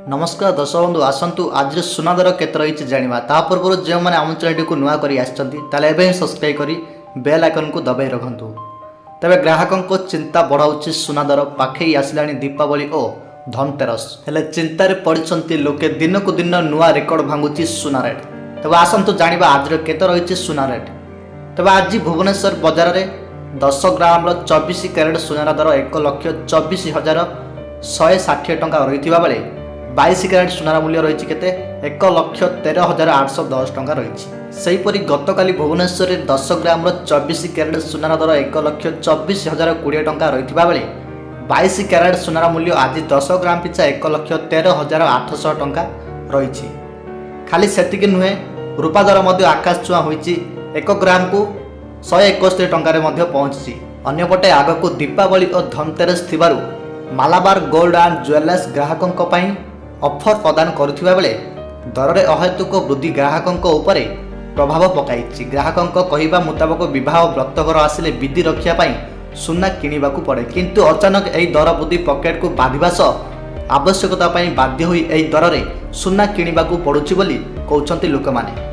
नमस्कार दर्शक बंधु आसतु आज सुना दर केते रही जाना ता पूर्व जो मैंने आम चैनल को नुआ कर सब्सक्राइब कर बेल आइकन को दबाई रखु तेरे ग्राहकों को चिंता बढ़ाऊँच सुना दर पाखे आसला दीपावली और धनतेरस हेले चिंतार पड़ते लोके दिन को दिन नुआ रेकर्ड भांगुची सुना रेट तेज आसतु जाना आज केते रही सुना रेट तेज आज भुवनेश्वर बजार में 10 ग्राम 24 कैरेट सुनार दर 1,24,160 टंका रही बेले 22 कैरेट सुनार मूल्य रही केते 1,13,810 टंका रही सेहीपरि गतकाली भुवनेश्वर में 10 ग्राम 24 कैरेट सुनार दर 1,24,020 टंका रही बेले 22 कैरेट सुनार मूल्य आज 10 ग्राम पिछा 1,13,800 टंका रही। खाली सेतिक नुहे रूपा दर आकाश छुआ होईची 1 ग्राम को 161 टंकार पहुंची। अन्यपटे आग को दीपावली और धनतेरस थिबारु मालाबार गोल्ड एंड ज्वेलर्स ग्राहकों ऑफर प्रदान करुथिबा बेले दर में अहेतुक वृद्धि ग्राहकों उपरे प्रभाव पकाई। ग्राहकों कहवा मुताबक विवाह व्रतघर आसिले विधि रक्षा पाई सुना किणवा पड़े किंतु अचानक यही दर वृद्धि पकेट को बाधिबा आवश्यकता बाध्य हुई दर में सुना किणवा पड़ुछि बोली कहउछंती लोकमाने।